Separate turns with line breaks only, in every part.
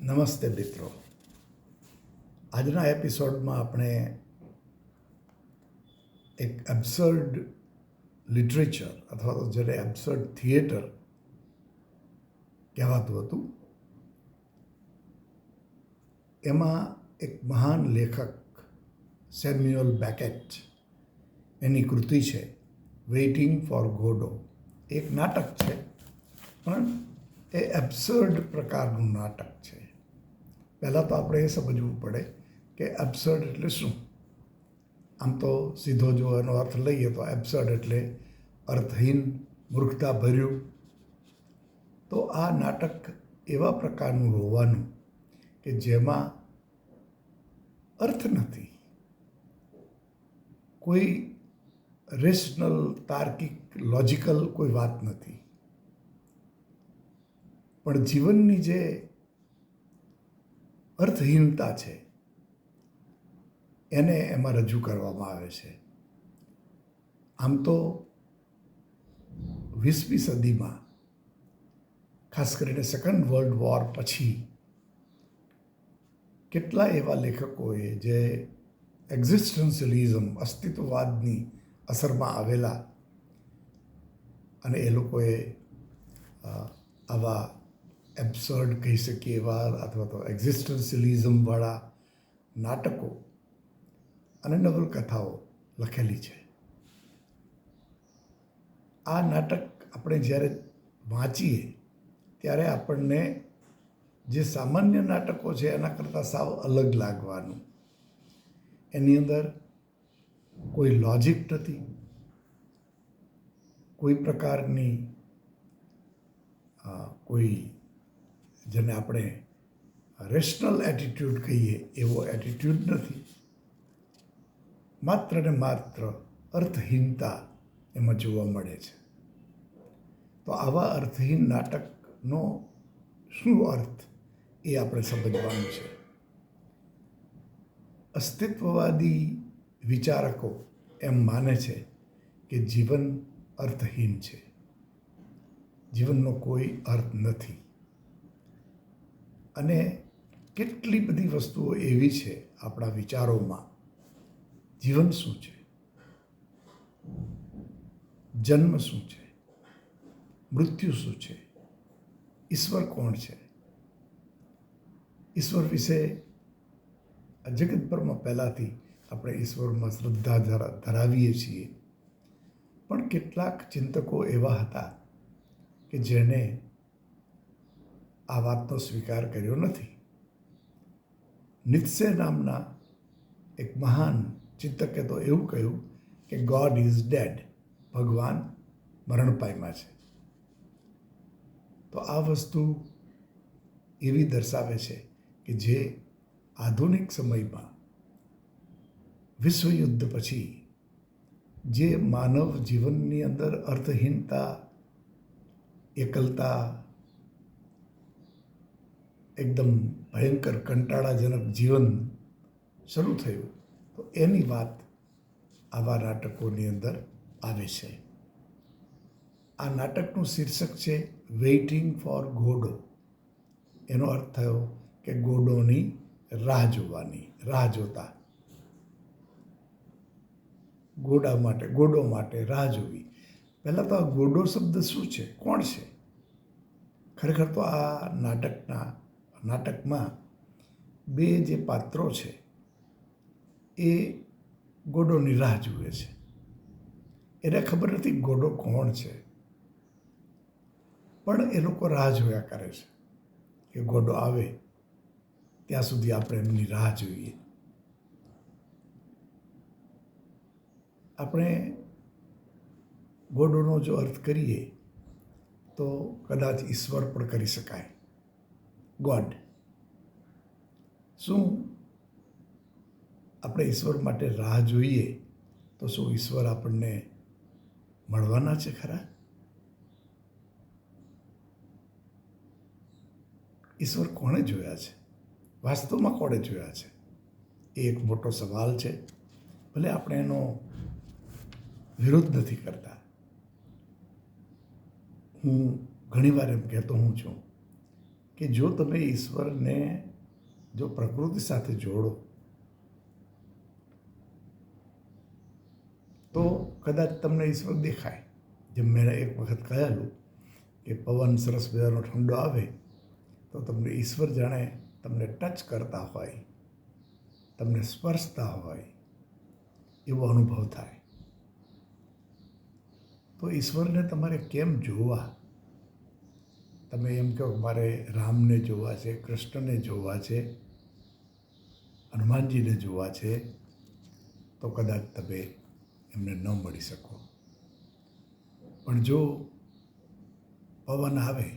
નમસ્તે મિત્રો. આજના એપિસોડમાં આપણે એક એબ્સર્ડ લિટરેચર અથવા તો જેને એબ્સર્ડ થિયેટર કહેવાતું હતું એમાં એક મહાન લેખક સેમ્યુઅલ બેકેટ એની કૃતિ છે વેઇટિંગ ફોર ગોડો. એક નાટક છે પણ એ એબ્સર્ડ પ્રકારનું નાટક છે. પહેલાં તો આપણે એ સમજવું પડે કે એબ્સર્ડ એટલે શું. આમ તો સીધો જો એનો અર્થ લઈએ તો એબ્સર્ડ એટલે અર્થહીન, મૂર્ખતા ભર્યું. તો આ નાટક એવા પ્રકારનું હોવાનું કે જેમાં અર્થ નથી, કોઈ રેશનલ, તાર્કિક, લોજિકલ કોઈ વાત નથી, પણ જીવનની જે અર્થહીનતા છે એને એમાં રજૂ કરવામાં આવે છે. આમ તો 20મી સદીમાં, ખાસ કરીને સેકન્ડ વર્લ્ડ વોર પછી કેટલા એવા લેખકોએ જે એક્ઝિસ્ટન્શિયલિઝમ, અસ્તિત્વવાદની અસરમાં આવેલા, અને એ લોકોએ આવા એબ્સર્ડ કહી શકીએ એવા અથવા તો એક્ઝિસ્ટન્શિયલિઝમવાળા નાટકો અને નવલકથાઓ લખેલી છે. આ નાટક આપણે જ્યારે વાંચીએ ત્યારે આપણને જે સામાન્ય નાટકો છે એના કરતાં સાવ અલગ લાગવાનું. એની અંદર કોઈ લોજિક નથી, કોઈ પ્રકારની કોઈ જેને આપણે રેશનલ એટીટ્યૂડ કહીએ એવો એટીટ્યૂડ નથી. માત્ર ને માત્ર અર્થહીનતા એમાં જોવા મળે છે. તો આવા અર્થહીન નાટકનો શું અર્થ એ આપણે સમજવાનું છે. અસ્તિત્વવાદી વિચારકો એમ માને છે કે જીવન અર્થહીન છે, જીવનનો કોઈ અર્થ નથી. અને કેટલી બધી વસ્તુઓ એવી છે આપણા વિચારોમાં. જીવન શું છે? જન્મ શું છે? મૃત્યુ શું છે? ઈશ્વર કોણ છે? ઈશ્વર વિશે આ જગતભરમાં પહેલાંથી આપણે ઈશ્વરમાં શ્રદ્ધા ધરાવીએ છીએ, પણ કેટલાક ચિંતકો એવા હતા કે જેણે આ વાતનો સ્વીકાર કર્યો નથી. નિત્સે નામના એક મહાન ચિંતકે તો એવું કહ્યું કે ગોડ ઇઝ ડેડ, ભગવાન મરણ પામ્યા છે. તો આ વસ્તુ એવી દર્શાવે છે કે જે આધુનિક સમયમાં વિશ્વયુદ્ધ પછી જે માનવ જીવનની અંદર અર્થહીનતા, એકલતા, એકદમ ભયંકર કંટાળાજનક જીવન શરૂ થયું, તો એની વાત આવા નાટકોની અંદર આવે છે. આ નાટકનું શીર્ષક છે વેઇટિંગ ફોર ગોડો. એનો અર્થ થયો કે ગોડોની રાહ જોવાની, રાહ જોતા. ગોડો માટે રાહ જોવી. પહેલાં તો આ ગોડો શબ્દ શું છે, કોણ છે? ખરેખર તો આ નાટકમાં બે જે પાત્રો છે એ ગોડોની રાહ જુએ છે. એને ખબર નથી ગોડો કોણ છે, પણ એ લોકો રાહ જોયા કરે છે કે ગોડો આવે ત્યાં સુધી આપણે એમની રાહ જોઈએ. આપણે ગોડોનો જો અર્થ કરીએ તો કદાચ ઈશ્વર પણ કરી શકાય. ગોડ. શું આપણે ઈશ્વર માટે રાહ જોઈએ તો શું ઈશ્વર આપણને મળવાના છે ખરા? ઈશ્વર કોણે જોયા છે? વાસ્તવમાં કોણે જોયા છે? એ એક મોટો સવાલ છે. ભલે આપણે એનો વિરોધ નથી કરતા. હું ઘણીવાર એમ કહેતો હું છું કે જો તમે ઈશ્વરને જો પ્રકૃતિ સાથે જોડો તો કદાચ તમને ઈશ્વર દેખાય. જેમ મેં એક વખત કહેલું કે પવન સરસ મજાનો ઠંડો આવે તો તમને ઈશ્વર જાણે તમને ટચ કરતા હોય, તમને સ્પર્શતા હોય એવો અનુભવ થાય. તો ઈશ્વરને તમારે કેમ જોવા? તમે એમ કહો મારે રામને જોવા છે, કૃષ્ણને જોવા છે, હનુમાનજીને જોવા છે, તો કદાચ તમે એમને ન મળી શકો. પણ જો પવન આવે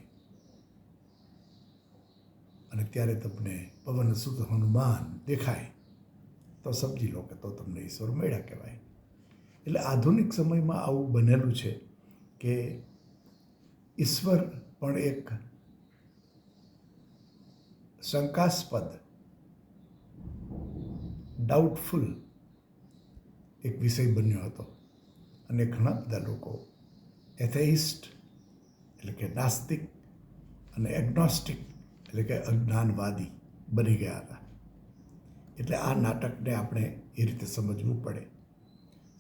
અને ત્યારે તમને પવન સુત હનુમાન દેખાય તો સમજી લો કે તો તમને ઈશ્વર મળ્યા કહેવાય. એટલે આધુનિક સમયમાં આવું બનેલું છે કે ઈશ્વર પણ એક શંકાસ્પદ, ડાઉટફુલ એક વિષય બન્યો હતો અને ઘણા બધા લોકો એથેઇસ્ટ એટલે કે નાસ્તિક અને એગ્નોસ્ટિક એટલે કે અજ્ઞાનવાદી બની ગયા હતા. એટલે આ નાટકને આપણે એ રીતે સમજવું પડે.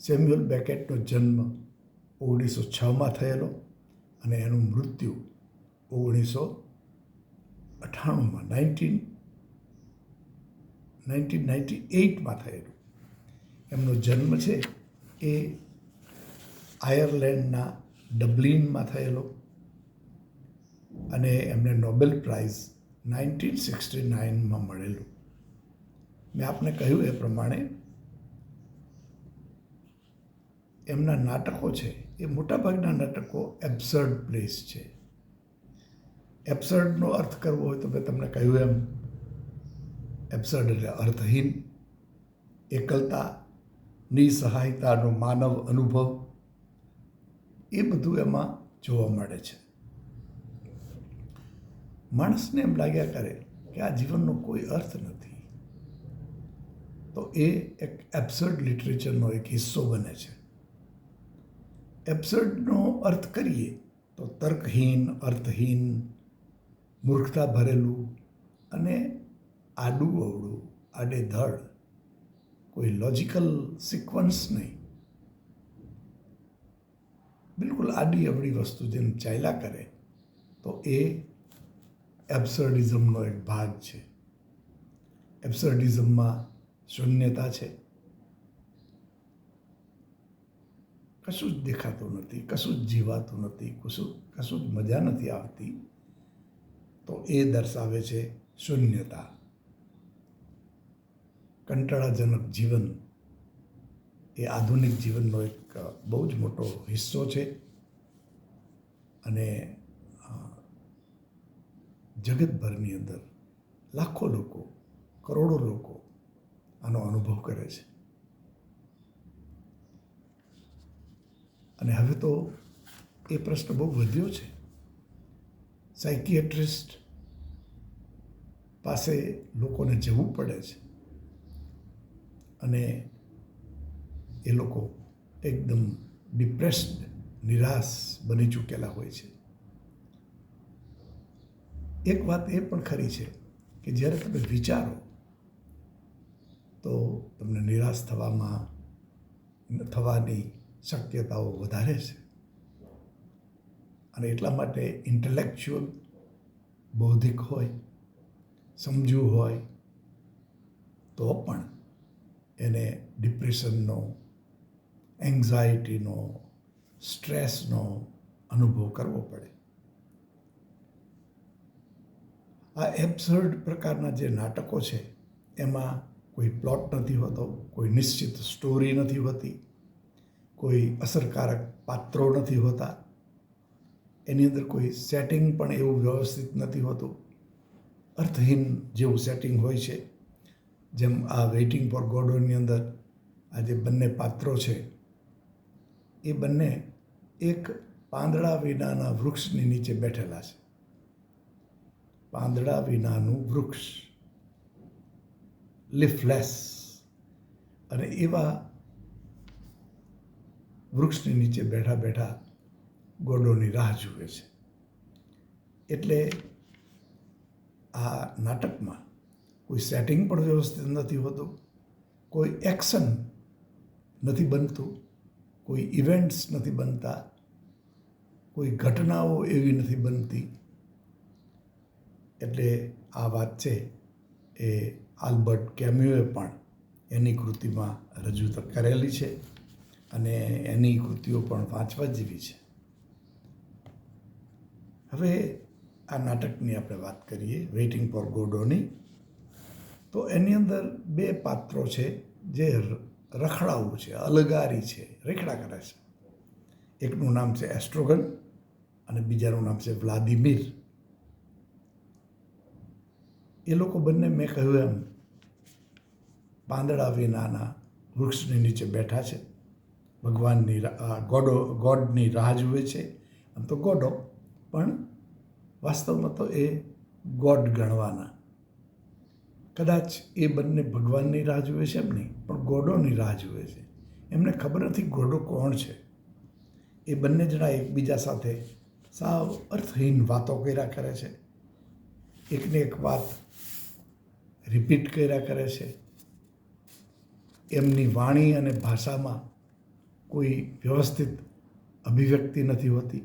સેમ્યુઅલ બેકેટનો જન્મ 1906માં થયેલો અને એનું મૃત્યુ 1998માં 1998માં થયેલું. એમનો જન્મ છે એ આયર્લેન્ડના ડબલિનમાં થયેલો અને એમને નોબેલ પ્રાઇઝ 1969માં મળેલું. મેં આપને કહ્યું એ પ્રમાણે એમના નાટકો છે એ મોટાભાગના નાટકો એબ્સર્ડ પ્લેસ છે. એબ્સર્ડનો અર્થ કરવો હોય તો મેં તમને કહ્યું એમ એબ્સર્ડ એટલે અર્થહીન, એકલતા, નિસહાયતાનો માનવ અનુભવ એ બધું એમાં જોવા મળે છે. માણસને એમ લાગ્યા કરે કે આ જીવનનો કોઈ અર્થ નથી, તો એ એક એબ્સર્ડ લિટરેચરનો એક હિસ્સો બને છે. એબ્સર્ડનો અર્થ કરીએ તો તર્કહીન, અર્થહીન, મૂર્ખતા ભરેલું અને આડું અવળું, આડેધડ, કોઈ લોજિકલ સિક્વન્સ નહીં, બિલકુલ આડી અવળી વસ્તુ જેમ ચાલ્યા કરે તો એ એબ્સર્ડિઝમનો એક ભાગ છે. એબ્સર્ડિઝમમાં શૂન્યતા છે. કશું જ દેખાતું નથી, કશું જ જીવાતું નથી, કશું જ મજા નથી આવતી, તો એ દર્શાવે છે શૂન્યતા. કંટાળાજનક જીવન એ આધુનિક જીવનનો એક બહુ જ મોટો હિસ્સો છે અને જગતભરની અંદર લાખો લોકો, કરોડો લોકો આનો અનુભવ કરે છે. અને હવે તો એ પ્રશ્ન બહુ વધ્યો છે. સાયકિયાટ્રિસ્ટ પાસે લોકોને જવું પડે છે અને એ લોકો એકદમ ડિપ્રેસ્ડ, નિરાશ બની ચૂકેલા હોય છે. એક વાત એ પણ ખરી છે કે જ્યારે તમે વિચારો તો તમને નિરાશ થવાની શક્યતાઓ વધારે છે. અને એટલા માટે ઇન્ટેલેક્ચ્યુઅલ, બૌદ્ધિક હોય, સમજુ હોય તો પણ એને ડિપ્રેશનનો, એન્ઝાયટીનો, સ્ટ્રેસનો અનુભવ કરવો પડે. આ એબ્સર્ડ પ્રકારના જે નાટકો છે એમાં કોઈ પ્લોટ નથી હોતો, કોઈ નિશ્ચિત સ્ટોરી નથી હોતી, કોઈ અસરકારક પાત્રો નથી હોતા, એની અંદર કોઈ સેટિંગ પણ એવું વ્યવસ્થિત નથી હોતું, અર્થહીન જેવું સેટિંગ હોય છે. જેમ આ વેઇટિંગ ફોર ગોડોની અંદર આ જે બંને પાત્રો છે એ બંને એક પાંદડા વિનાના વૃક્ષની નીચે બેઠેલા છે. પાંદડા વિનાનું વૃક્ષ, લીફલેસ, અને એવા વૃક્ષની નીચે બેઠા બેઠા ગોડોની રાહ જુએ છે. એટલે આ નાટકમાં કોઈ સેટિંગ પણ વ્યવસ્થિત નથી હોતું, કોઈ એક્શન નથી બનતું, કોઈ ઇવેન્ટ્સ નથી બનતા, કોઈ ઘટનાઓ એવી નથી બનતી. એટલે આ વાત છે એ આલ્બર્ટ કેમ્યુએ પણ એની કૃતિમાં રજૂ કરેલી છે અને એની કૃતિઓ પણ વાંચવા જેવી છે. હવે આ નાટકની આપણે વાત કરીએ, વેઇટિંગ ફોર ગોડોની, તો એની અંદર બે પાત્રો છે જે રખડાવું છે, અલગારી છે, રેખડા કરે છે. એકનું નામ છે એસ્ટ્રોગન અને બીજાનું નામ છે વ્લાદિમીર. એ લોકો બંને મેં કહ્યું એમ પાંદડા વિનાના વૃક્ષની નીચે બેઠા છે, ભગવાનની ગોડની રાહ જુએ છે. આમ તો ગોડો, પણ વાસ્તવમાં તો એ ગોડ ગણવાના. કદાચ એ બંને ભગવાનની રાહ જુએ છે એમ નહીં, પણ ગોડોની રાહ જુએ છે. એમને ખબર નથી ગોડો કોણ છે. એ બંને જણા એકબીજા સાથે સાવ અર્થહીન વાતો કર્યા કરે છે, એકને એક વાત રિપીટ કર્યા કરે છે. એમની વાણી અને ભાષામાં કોઈ વ્યવસ્થિત અભિવ્યક્તિ નથી હોતી.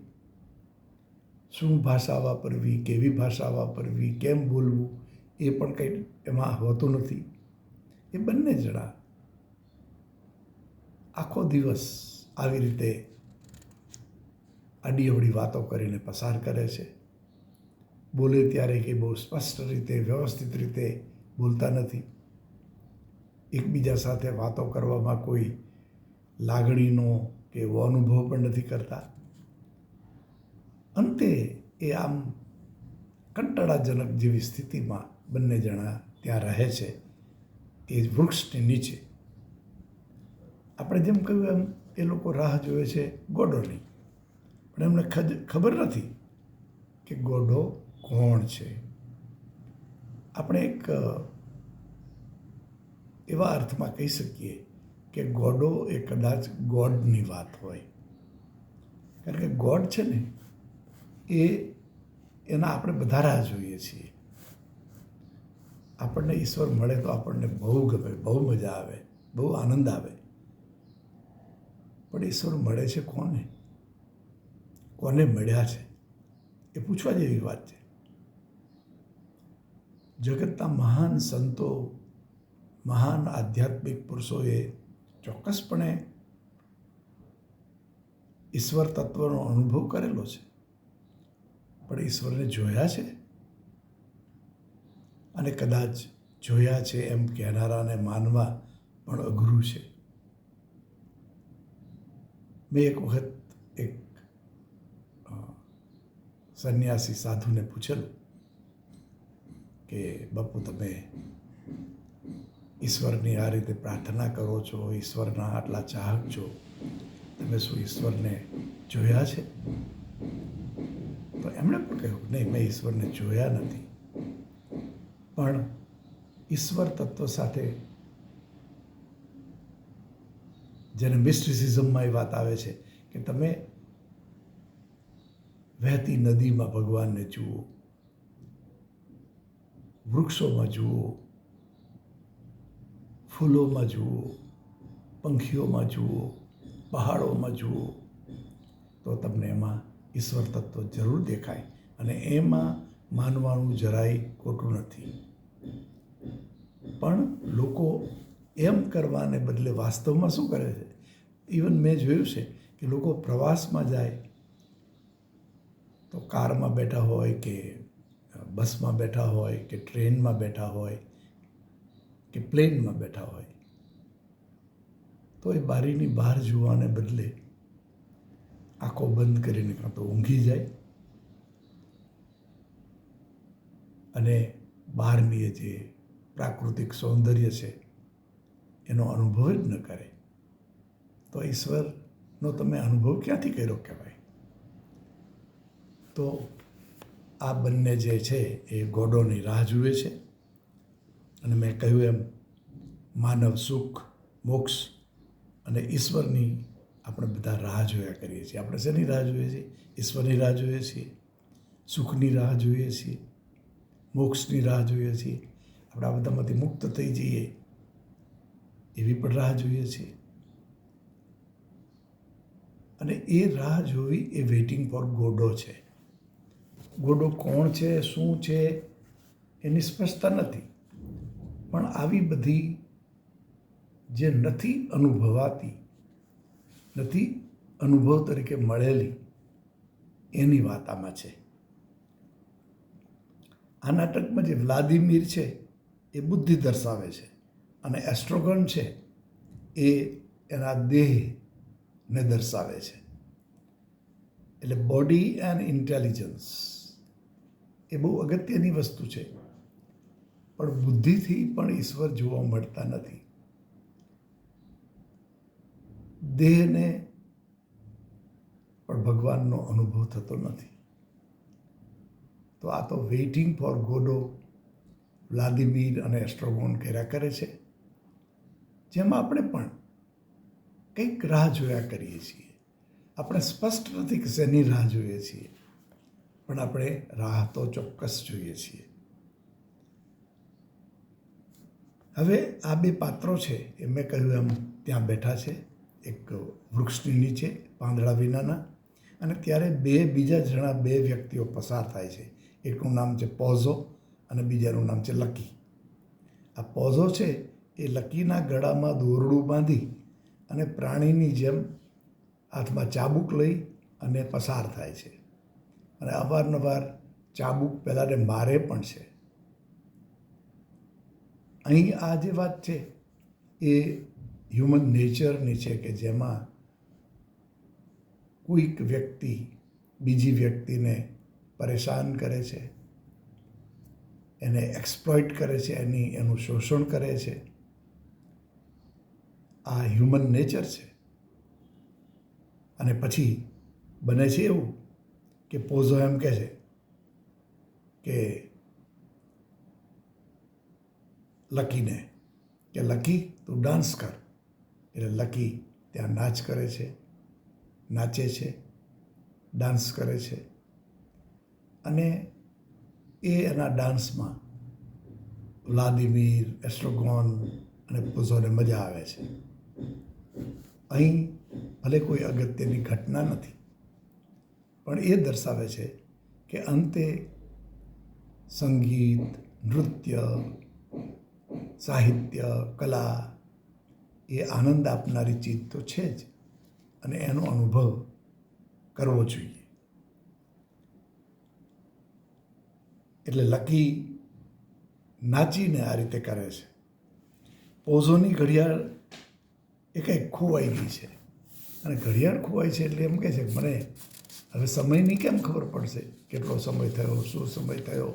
શું ભાષા વાપરવી, કેવી ભાષા વાપરવી, કેમ બોલવું, એ પણ કંઈ એમાં હોતું નથી. એ બંને જણા આખો દિવસ આવી રીતે આડી અવળી વાતો કરીને પસાર કરે છે. બોલે ત્યારે કે બહુ સ્પષ્ટ રીતે, વ્યવસ્થિત રીતે બોલતા નથી. એકબીજા સાથે વાતો કરવામાં કોઈ લાગણીનો કે એવો અનુભવ પણ નથી કરતા. અંતે એ આમ કંટાળાજનક જેવી સ્થિતિમાં બંને જણા ત્યાં રહે છે, એ વૃક્ષની નીચે. આપણે જેમ કહ્યું એમ એ લોકો રાહ જોવે છે ગોડોની, પણ એમને ખબર નથી કે ગોડો કોણ છે. આપણે એક એવા અર્થમાં કહી શકીએ કે ગોડો એ કદાચ ગોડની વાત હોય. કારણ કે ગોડ છે ને એના આપણે બધા રાહ જોઈએ છીએ. આપણને ઈશ્વર મળે તો આપણને બહુ ગમે, બહુ મજા આવે, બહુ આનંદ આવે. પણ ઈશ્વર મળે છે કોને, કોને મળ્યા છે, એ પૂછવા જેવી વાત છે. જગતના મહાન સંતો, મહાન આધ્યાત્મિક પુરુષોએ ચોક્કસપણે ઈશ્વર તત્વનો અનુભવ કરેલો છે, પણ ઈશ્વરને જોયા છે? અને કદાચ જોયા છે એમ કહેનારાને માનવા પણ અઘરું છે. મેં એક વખત એક સંન્યાસી સાધુને પૂછેલું કે બાપુ, તમે ઈશ્વરની આ રીતે પ્રાર્થના કરો છો, ઈશ્વરના આટલા ચાહક છો, તમે શું ઈશ્વરને જોયા છે? તો એમણે પણ કહ્યું, નહીં, મેં ઈશ્વરને જોયા નથી, પણ ઈશ્વર તત્વ સાથે, જેને મિસ્ટિસિઝમમાં એ વાત આવે છે કે તમે વહેતી નદીમાં ભગવાનને જુઓ, વૃક્ષોમાં જુઓ, ફૂલોમાં જુઓ, પંખીઓમાં જુઓ, પહાડોમાં જુઓ, તો તમને એમાં ઈશ્વર તત્વ જરૂર દેખાય. અને એમાં માનવાનું જરાય ખોટું નથી. પણ લોકો એમ કરવાને બદલે વાસ્તવમાં શું કરે છે? ઇવન મેં જોયું છે કે લોકો પ્રવાસમાં જાય તો કારમાં બેઠા હોય કે બસમાં બેઠા હોય કે ટ્રેનમાં બેઠા હોય કે પ્લેનમાં બેઠા હોય, તો એ બારીની બહાર જોવાને બદલે આંખો બંધ કરીને કાં તો ઊંઘી જાય અને બહારની જે પ્રાકૃતિક સૌંદર્ય છે એનો અનુભવ જ ન કરે. તો ઈશ્વરનો તમે અનુભવ ક્યાંથી કર્યો કહેવાય? તો આ બંને જે છે એ ગોડોની રાહ જુએ છે. અને મેં કહ્યું એમ માનવ સુખ, મોક્ષ અને ઈશ્વરની આપણે બધા રાહ જોયા કરીએ છીએ. આપણે શેની રાહ જોઈએ છીએ? ઈશ્વરની રાહ જોઈએ છીએ, સુખની રાહ જોઈએ છીએ. મોક્ષની રાહ જોઈએ છીએ, આપણે આ બધામાંથી મુક્ત થઈ જઈએ એવી પણ રાહ જોઈએ છીએ. અને એ રાહ જોવી એ વેઇટિંગ ફોર ગોડો છે. ગોડો કોણ છે, શું છે એની સ્પષ્ટતા નથી, પણ આવી બધી જે નથી અનુભવાતી, નથી અનુભવ તરીકે મળેલી એની વાત આમાં છે. આ નાટકમાં જે વ્લાદિમીર છે એ બુદ્ધિ દર્શાવે છે અને એસ્ટ્રોગન છે એ એના દેહને દર્શાવે છે. એટલે બોડી એન્ડ ઇન્ટેલિજન્સ એ બહુ અગત્યની વસ્તુ છે, પણ બુદ્ધિથી પણ ઈશ્વર જોવા મળતા નથી. દેહને પણ ભગવાનનો અનુભવ થતો નથી. તો આ તો વેઇટિંગ ફોર ગોડો વ્લાદિમીર અને એસ્ટ્રોગોન કર્યા કરે છે, જેમાં આપણે પણ કંઈક રાહ જોયા કરીએ છીએ. આપણે સ્પષ્ટ નથી કે શેની રાહ જોઈએ છીએ, પણ આપણે રાહ તો ચોક્કસ જોઈએ છીએ. હવે આ બે પાત્રો છે એ મેં કહ્યું એમ ત્યાં બેઠા છે એક વૃક્ષની નીચે પાંદડા વિનાના, અને ત્યારે બીજા જણા બે વ્યક્તિઓ પસાર થાય છે. એકનું નામ છે પોઝો અને બીજાનું નામ છે લકી. આ પોઝો છે એ લકીના ગળામાં દોરડું બાંધી અને પ્રાણીની જેમ હાથમાં ચાબુક લઈ અને પસાર થાય છે, અને અવારનવાર ચાબુક પહેલાંને મારે પણ છે. અહીં આ જે વાત છે એ હ્યુમન નેચરની છે કે જેમાં કોઈક વ્યક્તિ બીજી વ્યક્તિને પરેશાન કરે છે, એને એક્સપ્લોઇટ કરે છે, એનું શોષણ કરે છે. આ હ્યુમન નેચર છે. અને પછી બને છે એવું કે પોઝો એમ કહે છે કે લકીને કે લકી તું ડાન્સ કર. એટલે લકી ત્યાં નાચ કરે છે, નાચે છે, ડાન્સ કરે છે, અને એ એના ડાન્સમાં વ્લાદિમીર, એસ્ટ્રોગોન અને પોઝોને મજા આવે છે. અહીં ભલે કોઈ અગત્યની ઘટના નથી, પણ એ દર્શાવે છે કે અંતે સંગીત, નૃત્ય, સાહિત્ય, કલા એ આનંદ આપનારી ચીજ તો છે જ, અને એનો અનુભવ કરવો જોઈએ. એટલે લકી નાચીને આ રીતે કરે છે. પોઝોની ઘડિયાળ એ કંઈક ખોવાઈ ગઈ છે, અને ઘડિયાળ ખોવાય છે એટલે એમ કહે છે કે મને હવે સમયની કેમ ખબર પડશે, કેટલો સમય થયો, શું સમય થયો,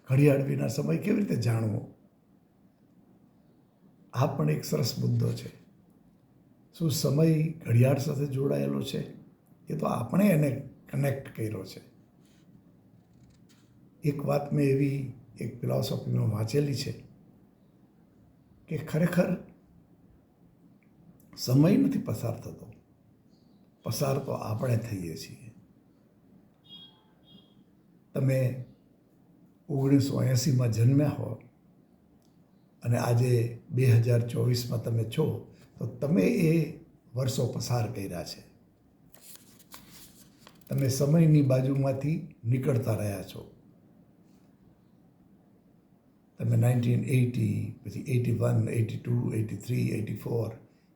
ઘડિયાળ વિના સમય કેવી રીતે જાણવો. આ પણ એક સરસ મુદ્દો છે. શું સમય ઘડિયાળ સાથે જોડાયેલો છે? એ તો આપણે એને કનેક્ટ કર્યો છે. એક વાત મેં એવી એક ફિલોસોફીમાં વાંચેલી છે કે ખરેખર સમય નથી પસાર થતો, પસાર તો આપણે થઈએ છીએ. તમે 1980માં જન્મ્યા હો અને આજે 2024માં તમે છો, તો તમે એ વર્ષો પસાર કર્યા છે. તમે સમયની બાજુમાંથી નીકળતા રહ્યા છો. તમે 1980, પછી 81, 82, 83, 84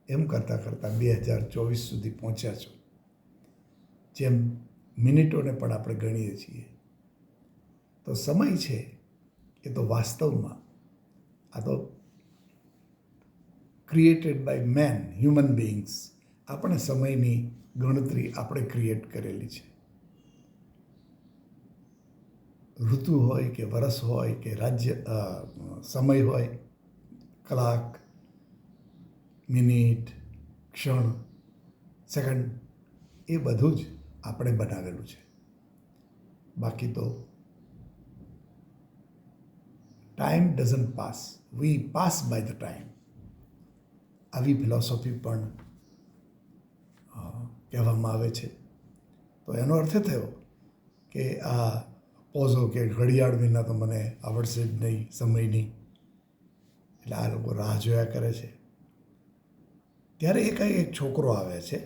એમ કરતાં કરતાં 2024 સુધી પહોંચ્યા છો. જેમ મિનિટોને પણ આપણે ગણીએ છીએ, તો સમય છે એ તો વાસ્તવમાં આ તો ક્રિએટેડ બાય મેન, હ્યુમન બિઈંગ્સ. આપણે સમયની ગણતરી આપણે ક્રિએટ કરેલી છે. ઋતુ હોય કે વરસ હોય કે સમય હોય, કલાક, મિનિટ, ક્ષણ, સેકન્ડ, એ બધું જ આપણે બનાવેલું છે. બાકી તો time doesn't pass, we pass by the time. આવી ફિલોસોફી પણ કહેવામાં આવે છે. તો એનો અર્થ થયો કે આ પોઝો કે ઘડિયાળ વિના તો મને આવડશે જ નહીં, સમયની. એટલે આ લોકો રાહ જોયા કરે છે. ત્યારે એક છોકરો આવે છે,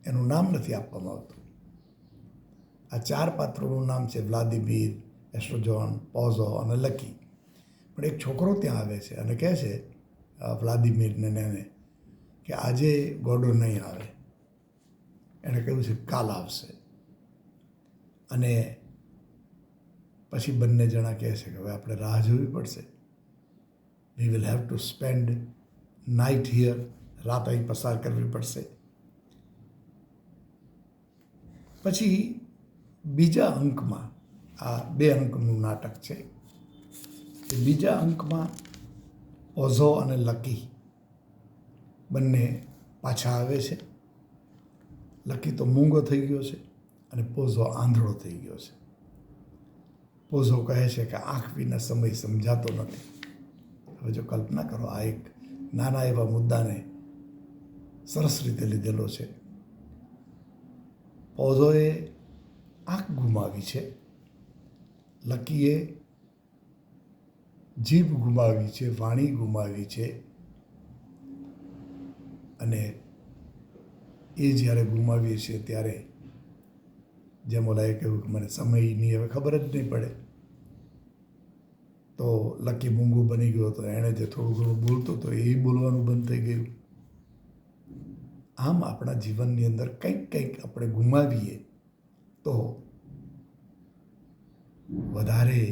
એનું નામ નથી આપવામાં આવતું. આ 4 પાત્રોનું નામ છે વ્લાદિમીર, એસ્ટ્રોજોન, પોઝો અને લકી. પણ એક છોકરો ત્યાં આવે છે અને કહે છે વ્લાદિમીરને એને કે આજે ગોડો નહીં આવે. એણે કહ્યું છે કાલ આવશે. અને પછી બંને જણા કહે છે કે હવે આપણે રાહ જોવી પડશે. We will have to spend night here, રાત અહીં પસાર કરવી પડશે. પછી બીજા અંકમાં, આ 2 અંકનું નાટક છે, એ બીજા અંકમાં પોઝો અને લકી બંને પાછા આવે છે. લકી તો મૂંગો થઈ ગયો છે અને પોઝો આંધળો થઈ ગયો છે. પોઝો કહે છે કે આંખ વિના સમય સમજાતો નથી. હવે જો કલ્પના કરો, આ એક નાના એવા મુદ્દાને સરસ રીતે લીધેલો છે. પોઝોએ આંખ ગુમાવી છે, લકીએ જીભ ગુમાવી છે, વાણી ગુમાવી છે. અને એ જ્યારે ગુમાવીએ છીએ ત્યારે જેમ ઓલાએ કહ્યું કે મને સમયની હવે ખબર જ નહીં પડે, તો લકી મૂંગું બની ગયો હતો. એણે જે થોડું ઘણું બોલતો હતો એ બોલવાનું બંધ થઈ ગયું. આમ આપણા જીવનની અંદર કંઈક આપણે ગુમાવીએ તો વધારે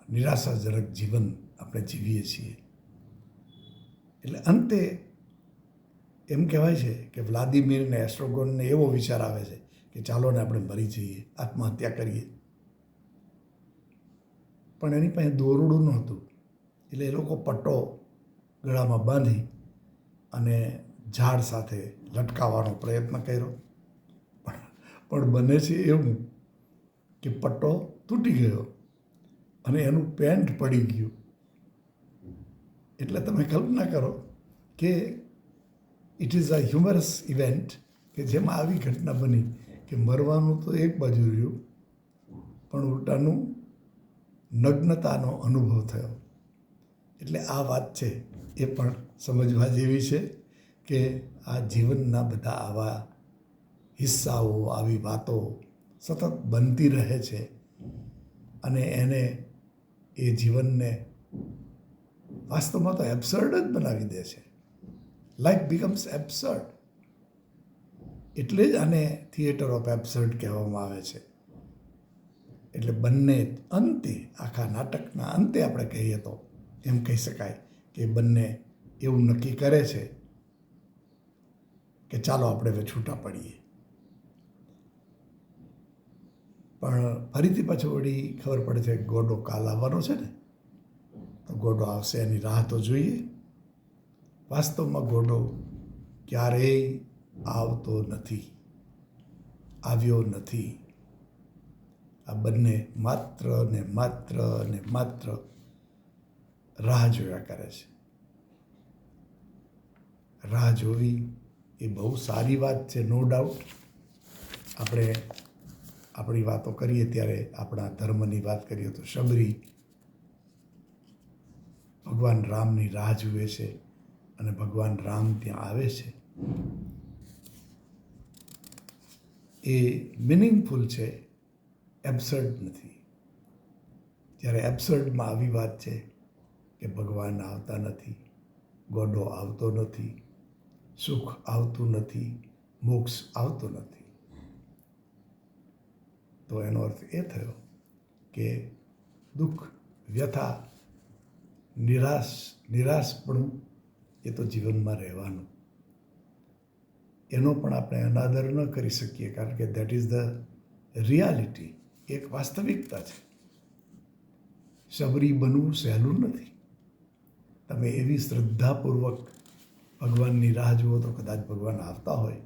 નિરાશાજનક જીવન આપણે જીવીએ છીએ. એટલે અંતે એમ કહેવાય છે કે વ્લાદિમીરને એસ્ટ્રોગોનને એવો વિચાર આવે છે કે ચાલો ને આપણે મરી જઈએ, આત્મહત્યા કરીએ. પણ એની પાસે દોરડું નહોતું. એટલે એ લોકો પટ્ટો ગળામાં બાંધી અને ઝાડ સાથે લટકાવવાનો પ્રયત્ન કર્યો. પણ બને છે એવું કે પટ્ટો તૂટી ગયો અને એનું પેન્ટ પડી ગયું. એટલે તમે કલ્પના કરો કે it is a humorous event કે જેમાં આવી ઘટના બની કે મરવાનું તો એક બાજુ રહ્યું, પણ ઉલટાનું નગ્નતાનો અનુભવ થયો. એટલે આ વાત છે એ પણ સમજવા જેવી છે કે આ જીવનના બધા આવા હિસ્સાઓ, આવી વાતો સતત બનતી રહે છે અને એને એ જીવનને વાસ્તવમાં તો એબ્સર્ડ જ બનાવી દે છે. Life becomes absurd. એટલે જ આને થિયેટર ઓફ એબ્સર્ડ કહેવામાં આવે છે. એટલે બંને અંતે, આખા નાટકના અંતે આપણે કહીએ તો એમ કહી શકાય કે બંને એવું નક્કી કરે છે કે ચાલો આપણે હવે છૂટા પડીએ. પણ ફરીથી પાછું વળી ખબર પડે છે કે ગોડો કાલ આવવાનો છે ને, તો ગોડો આવશે એની રાહ તો જોઈએ. વાસ્તવમાં ગોડો ક્યારેય આવતો નથી, આવ્યો નથી. આ બંને માત્ર ને માત્ર રાહ જોયા કરે છે. રાહ જોવી એ બહુ સારી વાત છે, નો ડાઉટ. આપણે આપણી વાતો કરીએ ત્યારે આપણા ધર્મની વાત કરીએ તો શબરી ભગવાન રામની રાહ જુએ છે અને ભગવાન રામ ત્યાં આવે છે. એ મિનિંગફુલ છે, એબ્સર્ડ નથી. જ્યારે એબ્સર્ડમાં આવી વાત છે કે ભગવાન આવતા નથી, ગોડો આવતો નથી, સુખ આવતું નથી, મોક્ષ આવતો નથી, તો એનો અર્થ એ થયો કે દુઃખ, વ્યથા, નિરાશપણું એ તો જીવનમાં રહેવાનું. એનો પણ આપણે અનાદર ન કરી શકીએ, કારણ કે દેટ ઇઝ ધ રિયાલિટી. એક વાસ્તવિકતા છે. શબરી બનવું સહેલું નથી. તમે એવી શ્રદ્ધાપૂર્વક ભગવાનની રાહ જુઓ તો કદાચ ભગવાન આવતા હોય,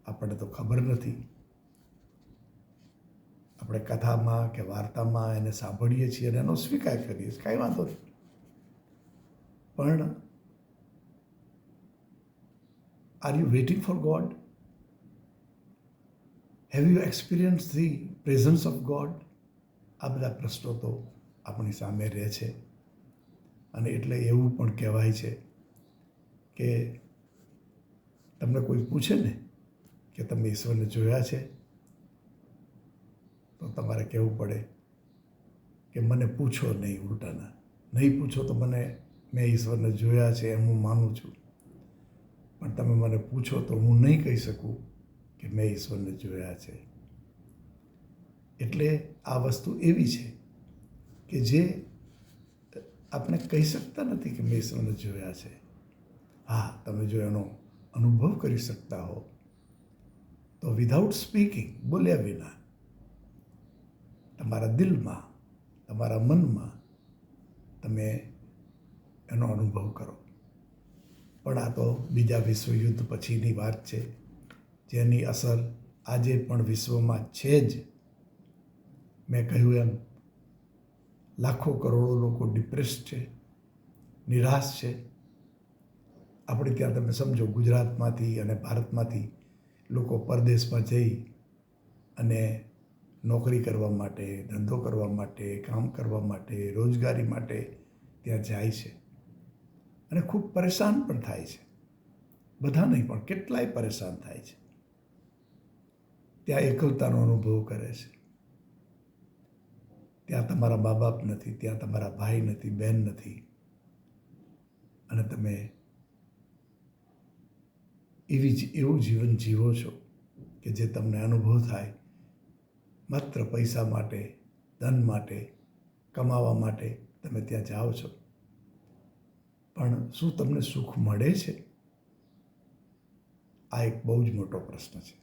આપણને તો ખબર નથી. આપણે કથામાં કે વાર્તામાં એને સાંભળીએ છીએ અને એનો સ્વીકાર કરીએ છીએ, કાંઈ વાંધો નહીં. પણ are you waiting for God? Have you experience the presence of God? આ બધા પ્રશ્નો તો આપણી સામે રહે છે. અને એટલે એવું પણ કહેવાય છે કે તમને કોઈ પૂછે ને કે તમે ઈશ્વરને જોયા છે, તો તમારે કહેવું પડે કે મને પૂછો નહીં, ઉલટાના નહીં પૂછો તો મેં ઈશ્વરને જોયા છે એમ હું માનું છું, પણ તમે મને પૂછો તો હું નહીં કહી શકું કે મેં ઈશ્વરને જોયા છે. એટલે આ વસ્તુ એવી છે કે જે આપણે કહી શકતા નથી કે મેં ઈશ્વરને જોયા છે. હા, તમે જો એનો અનુભવ કરી શકતા હો તો વિધાઉટ સ્પીકિંગ, બોલ્યા વિના, તમારા દિલમાં, તમારા મનમાં તમે એનો અનુભવ કરો. પણ આ તો બીજા વિશ્વયુદ્ધ પછીની વાત છે, જેની અસર આજે પણ વિશ્વમાં છે જ. મેં કહ્યું એમ, લાખો કરોડો લોકો ડિપ્રેસ છે, નિરાશ છે. આપણે ત્યાં તમે સમજો, ગુજરાતમાંથી અને ભારતમાંથી લોકો પરદેશમાં જઈ અને નોકરી કરવા માટે, ધંધો કરવા માટે, કામ કરવા માટે, રોજગારી માટે ત્યાં જાય છે અને ખૂબ પરેશાન પણ થાય છે. બધા નહીં પણ કેટલાય પરેશાન થાય છે. ત્યાં એકલતાનો અનુભવ કરે છે. ત્યાં તમારા મા બાપ નથી, ત્યાં તમારા ભાઈ નથી, બહેન નથી, અને તમે એવું જીવન જીવો છો કે જે તમને અનુભવ થાય માત્ર પૈસા માટે, ધન માટે, કમાવા માટે તમે ત્યાં જાઓ છો. પણ શું તમને સુખ મળે છે? આ એક બહુ જ મોટો પ્રશ્ન છે.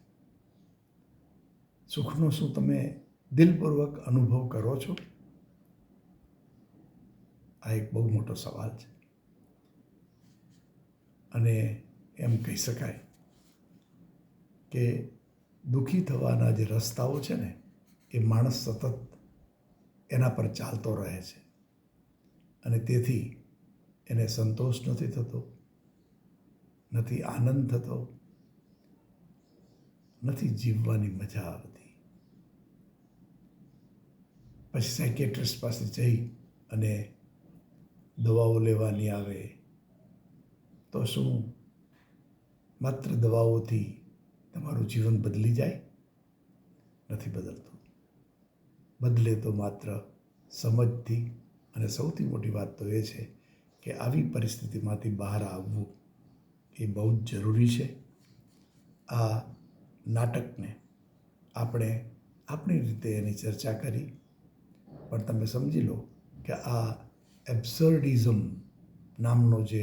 સુખનો શું તમે દિલપૂર્વક અનુભવ કરો છો? આ એક બહુ મોટો સવાલ છે. અને એમ કહી શકાય કે દુઃખી થવાના જે રસ્તાઓ છે ને, એ માણસ સતત એના પર ચાલતો રહે છે અને તેથી એને સંતોષ નથી થતો, નથી આનંદ થતો, નથી જીવવાની મજા આવતી. પછી સાયકેટ્રિસ્ટ પાસે જઈ અને દવાઓ લેવાની આવે તો શું માત્ર દવાઓથી તમારું જીવન બદલી જાય? નથી બદલતું. બદલે તો માત્ર સમજથી. અને સૌથી મોટી વાત તો એ છે કે આવી પરિસ્થિતિમાંથી બહાર આવવું એ બહુ જ જરૂરી છે. આ નાટકને આપણે આપણી રીતે એની ચર્ચા કરી, પણ તમે સમજી લો કે આ એબ્સર્ડિઝમ નામનો જે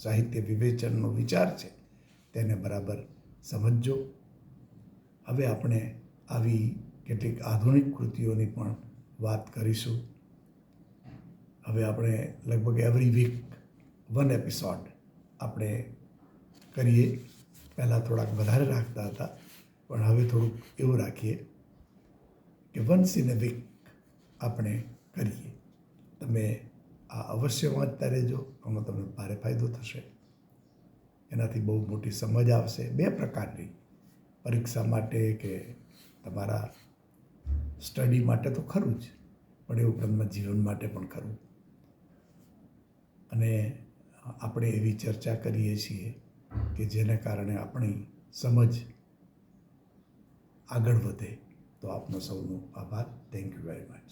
સાહિત્ય વિવેચનનો વિચાર છે તેને બરાબર સમજજો. હવે આપણે આવી કેટલીક આધુનિક કૃતિઓની પણ વાત કરીશું. હવે આપણે લગભગ એવરી વીક 1 એપિસોડ આપણે કરીએ. પહેલાં થોડાક વધારે રાખતા હતા, પણ હવે થોડુંક એવું રાખીએ કે વન્સ ઇન અ વીક આપણે કરીએ. તમે આ અવશ્ય વાંચતા રહેજો, આનો તમને ભારે ફાયદો થશે. એનાથી બહુ મોટી સમજ આવશે, 2 પ્રકારની, પરીક્ષા માટે કે તમારા સ્ટડી માટે તો ખરું જ, પણ એ ઉપરાંતમાં જીવન માટે પણ ખરું. અને આપણે એવી ચર્ચા કરીએ છીએ કે જેને કારણે આપણી સમજ આગળ વધે. તો આપનો સૌનો આભાર. Thank you very much.